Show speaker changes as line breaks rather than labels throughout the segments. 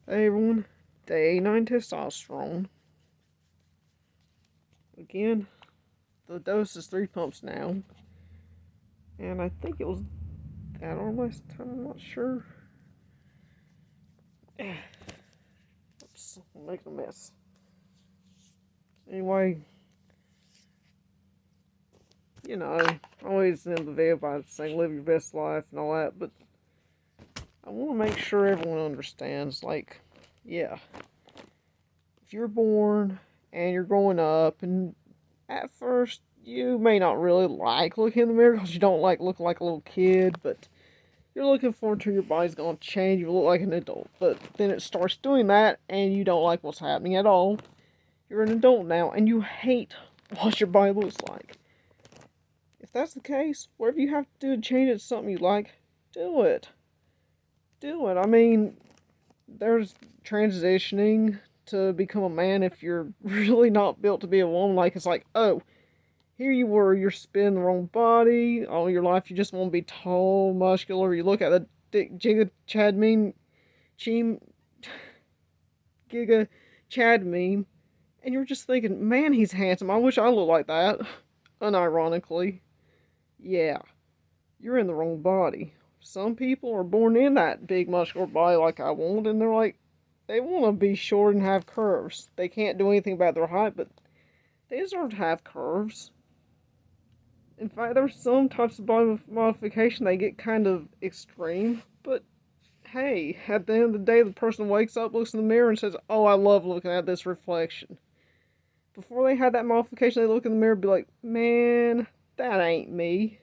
Hey everyone, day 9 testosterone. Again, the dose is 3 pumps now. And I think it was that or last time, I'm not sure. Oops, I'm making a mess. Anyway, always end the video by saying live your best life and all that, but I want to make sure everyone understands, yeah, if you're born and you're growing up and at first you may not really like looking in the mirror because you don't like looking like a little kid, but you're looking forward to your body's going to change, you look like an adult. But then it starts doing that, and you don't like what's happening at all. You're an adult now, and you hate what your body looks like. If that's the case, whatever you have to do to change it to something you like, do it. Do it. I mean, there's transitioning to become a man if you're really not built to be a woman. Like, it's like, oh, here you were, you're spinning the wrong body. All your life you just want to be tall, muscular. You look at the Dick Jigga Chad meme, Cheem Giga Chad meme, and you're just thinking, man, he's handsome. I wish I looked like that. Unironically. Yeah, you're in the wrong body. Some people are born in that big muscular body like I want, and they're like, they want to be short and have curves. They can't do anything about their height, but they deserve to have curves. In fact, there's some types of body modification they get kind of extreme, but hey, at the end of the day, the person wakes up, looks in the mirror, and says, oh, I love looking at this reflection. Before they had that modification, they look in the mirror and be like, man, that ain't me.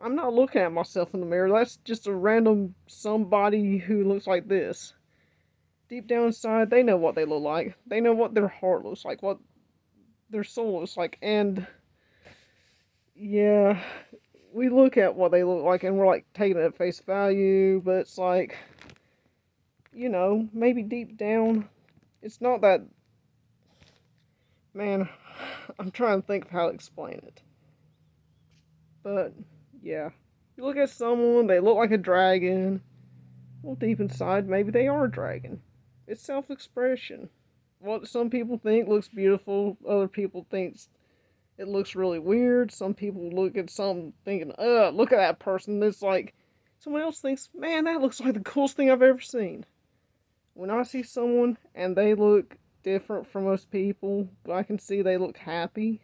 I'm not looking at myself in the mirror. That's just a random somebody who looks like this. Deep down inside, they know what they look like. They know what their heart looks like, what their soul looks like, and yeah, we look at what they look like and we're like taking it at face value, but it's like, maybe deep down, it's not that. Man, I'm trying to think of how to explain it. But, yeah. You look at someone, they look like a dragon. Well, deep inside, maybe they are a dragon. It's self expression. What some people think looks beautiful, other people think it looks really weird. Some people look at something thinking, look at that person. It's like, someone else thinks, man, that looks like the coolest thing I've ever seen. When I see someone and they look different from most people, but I can see they look happy,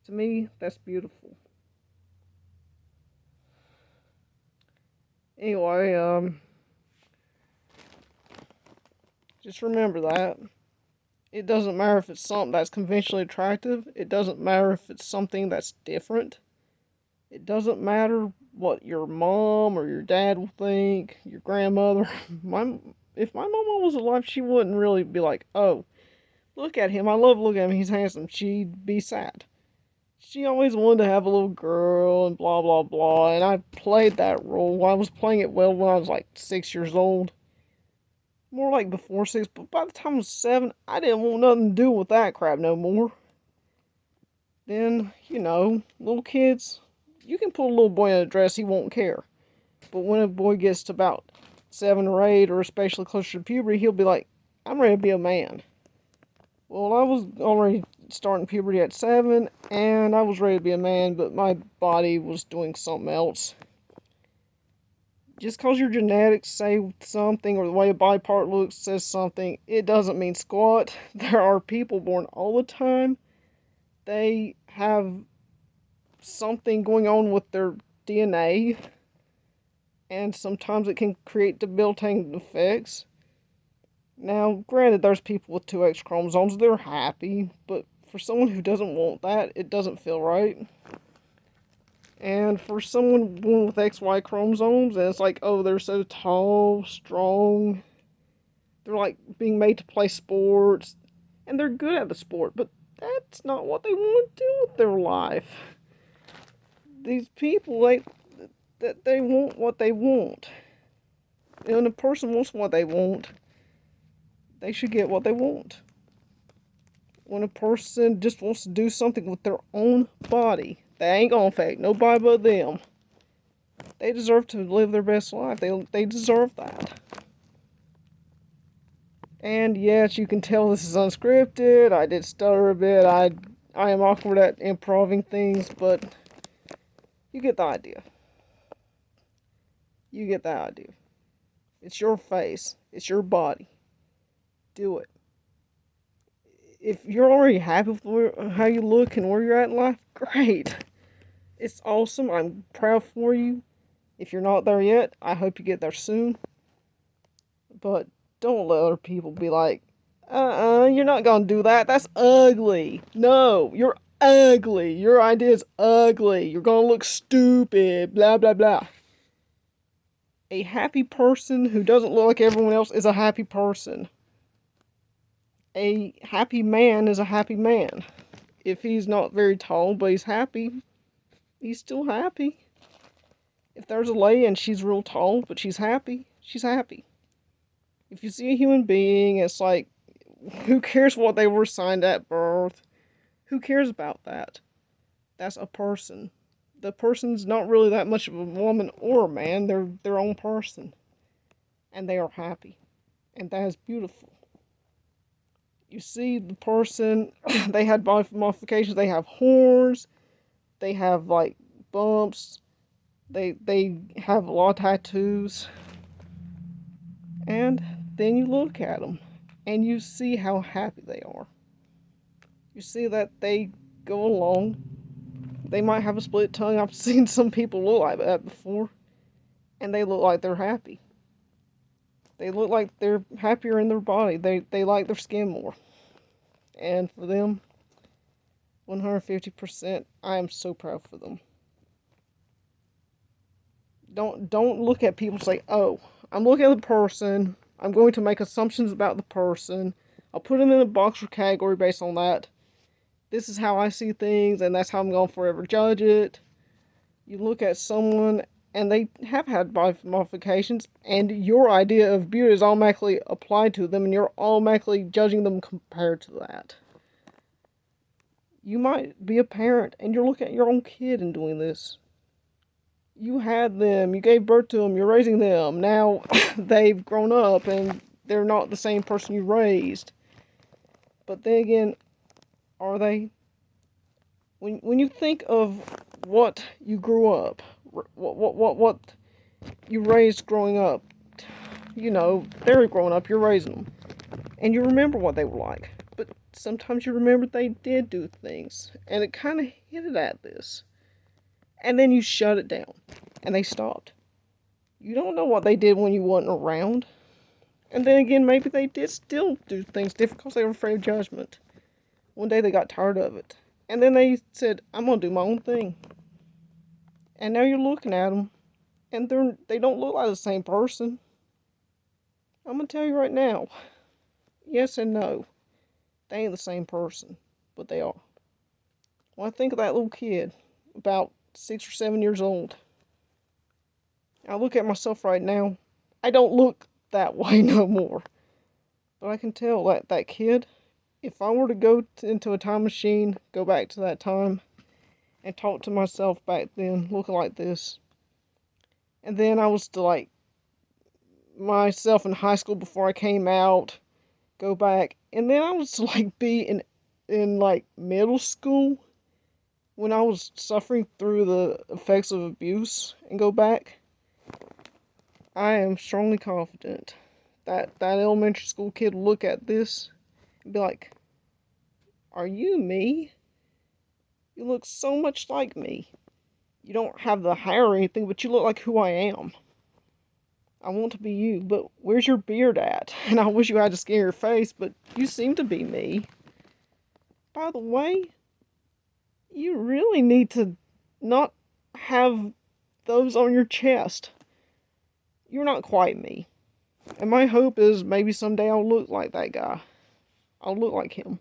to me, that's beautiful. Anyway, just remember that. It doesn't matter if it's something that's conventionally attractive. It doesn't matter if it's something that's different. It doesn't matter what your mom or your dad will think, your grandmother. If my mama was alive, she wouldn't really be like, oh, look at him. I love looking at him. He's handsome. She'd be sad. She always wanted to have a little girl and blah, blah, blah. And I played that role. I was playing it well when I was like 6 years old. More like before 6, but by the time I was 7, I didn't want nothing to do with that crap no more. Then, little kids, you can put a little boy in a dress, he won't care. But when a boy gets to about 7 or 8, or especially closer to puberty, he'll be like, I'm ready to be a man. Well, I was already starting puberty at 7, and I was ready to be a man, but my body was doing something else. Just because your genetics say something, or the way a body part looks says something, it doesn't mean squat. There are people born all the time. They have something going on with their DNA, and sometimes it can create debilitating effects. Now, granted, there's people with two X chromosomes, they're happy, but for someone who doesn't want that, it doesn't feel right. And for someone born with XY chromosomes, and it's like, oh, they're so tall, strong, they're like being made to play sports, and they're good at the sport, but that's not what they want to do with their life. These people, they want what they want. And when a person wants what they want, they should get what they want. When a person just wants to do something with their own body, they ain't gonna affect nobody but them. They deserve to live their best life. They deserve that. And yes, you can tell this is unscripted. I did stutter a bit. I am awkward at improving things, but you get the idea. You get the idea. It's your face. It's your body. Do it. If you're already happy with how you look and where you're at in life, great. It's awesome. I'm proud for you. If you're not there yet, I hope you get there soon. But don't let other people be like, you're not gonna do that. That's ugly. No, you're ugly. Your idea is ugly. You're gonna look stupid. Blah, blah, blah. A happy person who doesn't look like everyone else is a happy person. A happy man is a happy man. If he's not very tall, but he's happy, he's still happy. If there's a lady and she's real tall, but she's happy, she's happy. If you see a human being, it's like, who cares what they were assigned at birth? Who cares about that? That's a person. The person's not really that much of a woman or a man. They're their own person. And they are happy. And that is beautiful. You see the person, they had body modifications, they have horns, they have like bumps, they have a lot of tattoos. And then you look at them and you see how happy they are. You see that they go along. They might have a split tongue. I've seen some people look like that before. And they look like they're happy. They look like they're happier in their body. They like their skin more. And for them, 150%, I am so proud for them. Don't look at people and say, oh, I'm looking at the person. I'm going to make assumptions about the person. I'll put them in a box or category based on that. This is how I see things, and that's how I'm going to forever judge it. You look at someone, and they have had body modifications, and your idea of beauty is automatically applied to them, and you're automatically judging them compared to that. You might be a parent, and you're looking at your own kid and doing this. You had them, you gave birth to them, you're raising them. Now they've grown up, and they're not the same person you raised. But then again, are they? When you think of what you grew up, what you raised growing up, you know, they're growing up, you're raising them, and you remember what they were like. But sometimes you remember they did do things, and it kind of hinted at this. And then you shut it down, and they stopped. You don't know what they did when you wasn't around. And then again, maybe they did still do things different because they were afraid of judgment. One day they got tired of it. And then they said, I'm going to do my own thing. And now you're looking at them, and they don't look like the same person. I'm going to tell you right now, yes and no. They ain't the same person, but they are. When I think of that little kid, about 6 or 7 years old, I look at myself right now, I don't look that way no more. But I can tell that kid, if I were to go into a time machine, go back to that time, and talk to myself back then, looking like this, and then I was to like myself in high school before I came out, go back, and then I was to like be in like middle school when I was suffering through the effects of abuse, and go back, I am strongly confident that elementary school kid will look at this and be like, are you me? You look so much like me. You don't have the hair or anything, but you look like who I am. I want to be you, but where's your beard at? And I wish you had a scarier face, but you seem to be me. By the way, you really need to not have those on your chest. You're not quite me. And my hope is maybe someday I'll look like that guy. I'll look like him.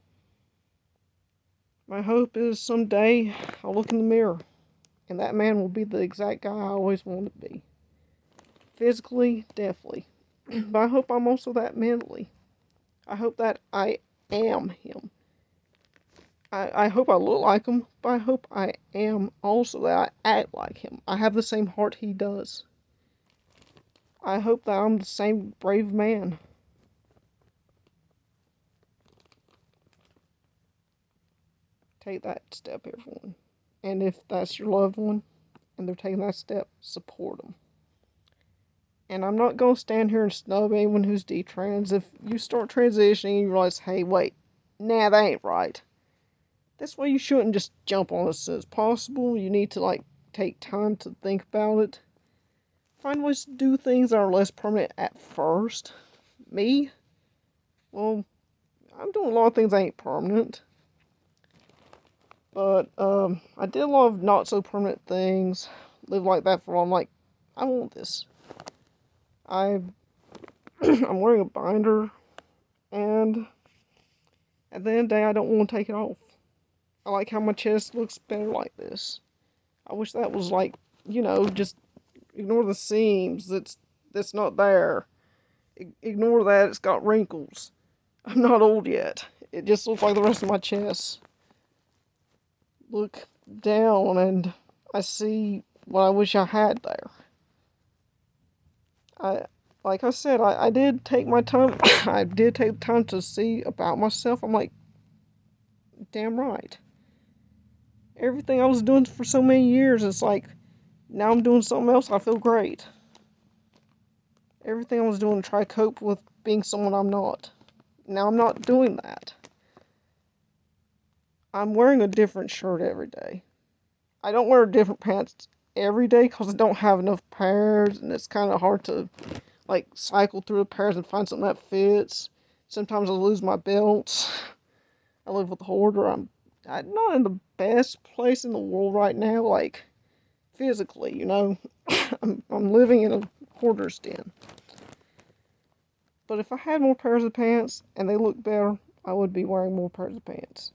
My hope is someday I'll look in the mirror, and that man will be the exact guy I always wanted to be. Physically, definitely. But I hope I'm also that mentally. I hope that I am him. I hope I look like him, but I hope I am also that I act like him. I have the same heart he does. I hope that I'm the same brave man. Take that step, everyone. And if that's your loved one and they're taking that step, support them. And I'm not going to stand here and snub anyone who's detrans. If you start transitioning and you realize, hey, wait, nah, that ain't right. That's why you shouldn't just jump on it as soon as possible. You need to, take time to think about it. Find ways to do things that are less permanent at first. Me? Well, I'm doing a lot of things that ain't permanent. But, I did a lot of not so permanent things. Live like that for a while. I'm like, I want this. I'm wearing a binder. And at the end of the day, I don't want to take it off. I like how my chest looks better like this. I wish that was just ignore the seams. That's not there. Ignore that. It's got wrinkles. I'm not old yet. It just looks like the rest of my chest. Look down and I see what I wish I had there. Like I said, I did take my time. I did take the time to see about myself. I'm like, damn right. Everything I was doing for so many years, it's like, now I'm doing something else. I feel great. Everything I was doing to try to cope with being someone I'm not. Now I'm not doing that. I'm wearing a different shirt every day. I don't wear different pants every day because I don't have enough pairs, and it's kind of hard to cycle through the pairs and find something that fits. Sometimes I lose my belts. I live with a hoarder. I'm not in the best place in the world right now, physically, I'm living in a hoarder's den. But if I had more pairs of pants and they looked better, I would be wearing more pairs of pants.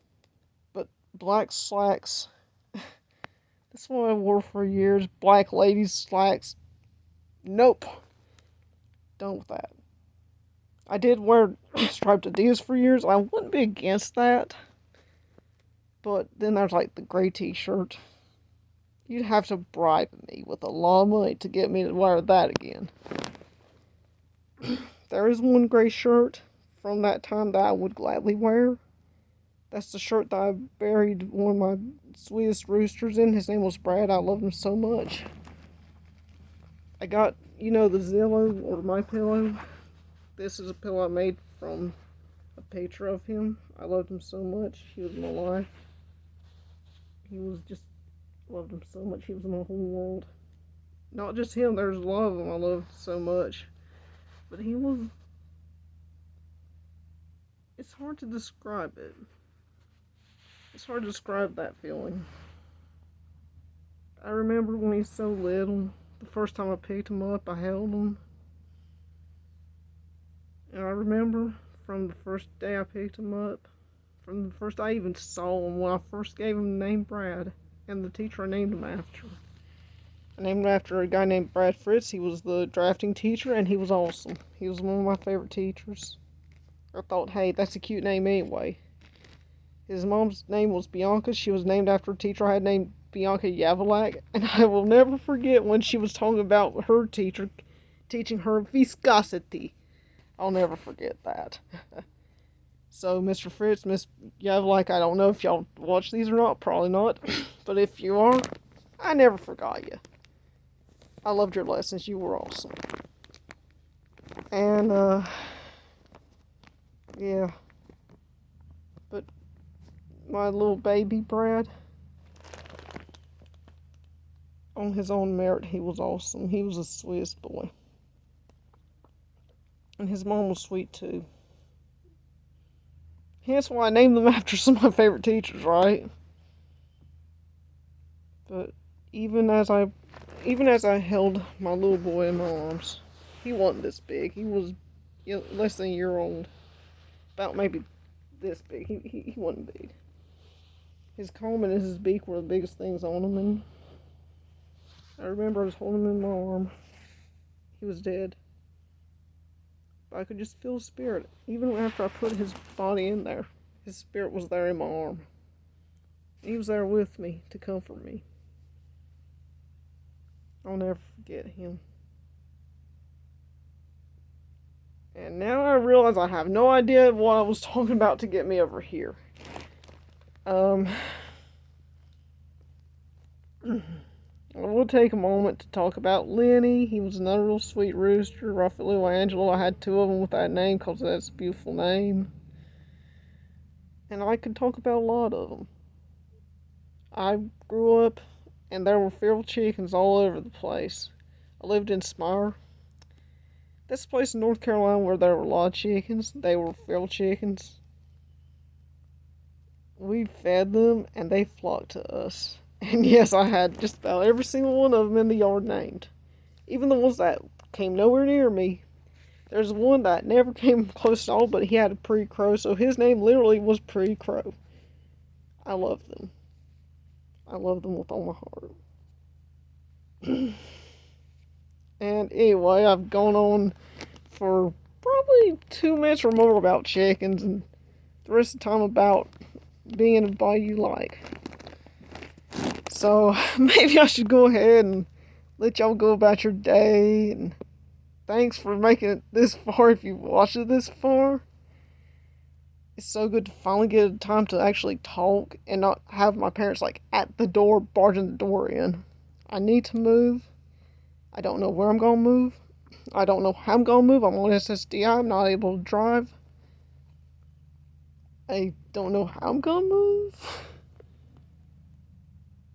But black slacks, that's what I wore for years. Black ladies slacks, nope. Done with that. I did wear striped Adidas for years. I wouldn't be against that. But then there's the gray t-shirt. You'd have to bribe me with a lot of money to get me to wear that again. There is one gray shirt from that time that I would gladly wear. That's the shirt that I buried one of my sweetest roosters in. His name was Brad. I loved him so much. I got, the Zillow or My Pillow. This is a pillow I made from a picture of him. I loved him so much. He was my life. Loved him so much. He was my whole world. Not just him, there's a lot of them I loved so much. But he was... It's hard to describe it. It's hard to describe that feeling. I remember when he was so little, the first time I picked him up, I held him. And I remember from the first day I picked him up, from the first I even saw him, when I first gave him the name Brad, and the teacher I named him after. I named him after a guy named Brad Fritz. He was the drafting teacher, and he was awesome. He was one of my favorite teachers. I thought, hey, that's a cute name anyway. His mom's name was Bianca. She was named after a teacher I had named Bianca Yavalak. And I will never forget when she was talking about her teacher teaching her viscosity. I'll never forget that. So, Mr. Fritz, Miss Yavalak, I don't know if y'all watch these or not. Probably not. But if you are, I never forgot you. I loved your lessons. You were awesome. And, yeah. But my little baby Brad, on his own merit, he was awesome. He was the sweetest boy. And his mom was sweet too. Hence why I named them after some of my favorite teachers, right? But even as I held my little boy in my arms, he wasn't this big. He was less than a year old. About maybe this big. He wasn't big. His comb and his beak were the biggest things on him, and I remember I was holding him in my arm. He was dead. But I could just feel his spirit. Even after I put his body in there, his spirit was there in my arm. He was there with me to comfort me. I'll never forget him. And now I realize I have no idea what I was talking about to get me over here. Um, I will take a moment to talk about Lenny. He was another real sweet rooster. Raphael Angelo, I had two of them with that name because that's a beautiful name. And I could talk about a lot of them. I grew up and there were feral chickens all over the place. I lived in Smyre. That's a place in North Carolina where there were a lot of chickens. They were feral chickens. We fed them and they flocked to us. And yes, I had just about every single one of them in the yard named. Even the ones that came nowhere near me. There's one that never came close at all, but he had a pre-crow, so his name literally was Pre-Crow. I love them. I love them with all my heart. And anyway, I've gone on for probably 2 minutes or more about chickens, and the rest of the time about being anybody you like. So maybe I should go ahead and let y'all go about your day. And thanks for making it this far if you watched it this far. It's so good to finally get time to actually talk and not have my parents like at the door barging the door in. I need to move. I don't know where I'm gonna move. I don't know how I'm gonna move. I'm on SSDI. I'm not able to drive. I don't know how I'm gonna move.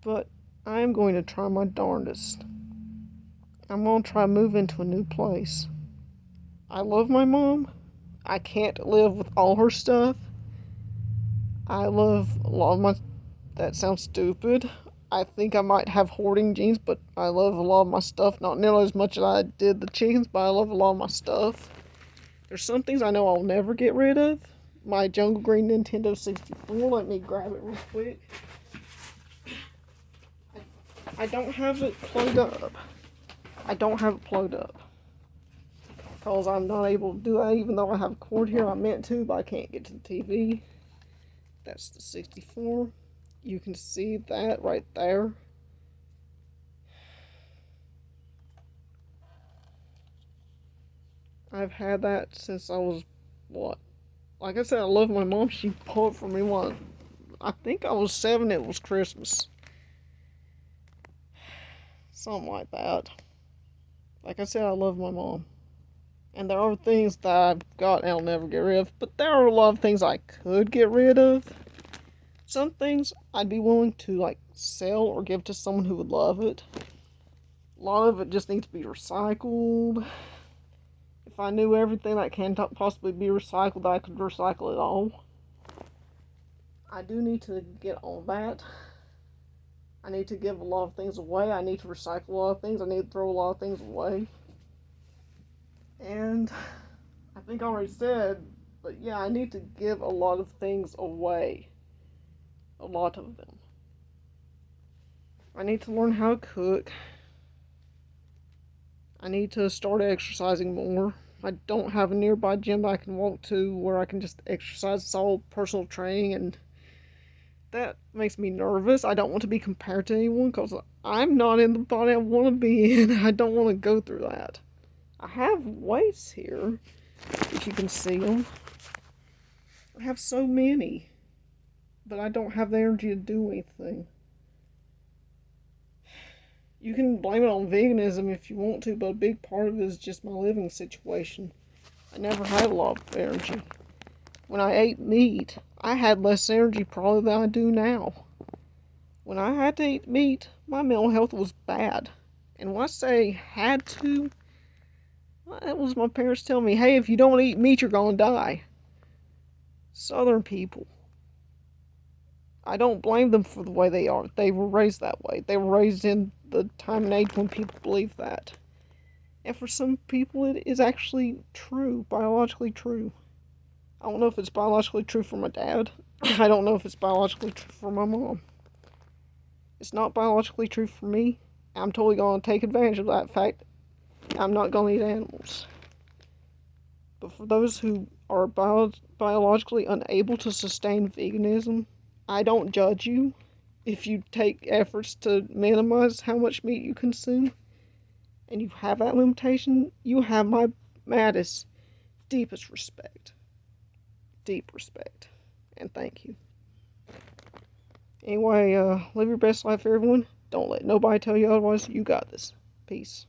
But I am going to try my darndest. I'm gonna try to move into a new place. I love my mom. I can't live with all her stuff. I love a lot of my... That sounds stupid. I think I might have hoarding genes, but I love a lot of my stuff. Not nearly as much as I did the chickens, but I love a lot of my stuff. There's some things I know I'll never get rid of. My Jungle Green Nintendo 64. Let me grab it real quick. I don't have it plugged up. Because I'm not able to do that, even though I have a cord here. I meant to, but I can't get to the TV. That's the 64. You can see that right there. I've had that since I was, what? Like I said, I love my mom. She bought it for me when I think I was 7. It was Christmas. Something like that. Like I said, I love my mom. And there are things that I've got and I'll never get rid of. But there are a lot of things I could get rid of. Some things I'd be willing to like sell or give to someone who would love it. A lot of it just needs to be recycled. If I knew everything that can possibly be recycled, I could recycle it all. I do need to get on that. I need to give a lot of things away. I need to recycle a lot of things. I need to throw a lot of things away. And I think I already said, but yeah, I need to give a lot of things away. A lot of them. I need to learn how to cook. I need to start exercising more. I don't have a nearby gym that I can walk to where I can just exercise. It's all personal training, and that makes me nervous. I don't want to be compared to anyone because I'm not in the body I want to be in. I don't want to go through that. I have weights here, if you can see them. I have so many, but I don't have the energy to do anything. You can blame it on veganism if you want to, but a big part of it is just my living situation. I never had a lot of energy. When I ate meat, I had less energy probably than I do now. When I had to eat meat, my mental health was bad. And when I say had to, that was my parents telling me, hey, if you don't eat meat, you're gonna die. Southern people. I don't blame them for the way they are. They were raised that way. They were raised in the time and age when people believe that. And for some people, it is actually true, biologically true. I don't know if it's biologically true for my dad. I don't know if it's biologically true for my mom. It's not biologically true for me. I'm totally going to take advantage of that fact. I'm not going to eat animals. But for those who are biologically unable to sustain veganism, I don't judge you if you take efforts to minimize how much meat you consume. And you have that limitation, you have my maddest, deepest respect. Deep respect. And thank you. Anyway, live your best life, everyone. Don't let nobody tell you otherwise. You got this. Peace.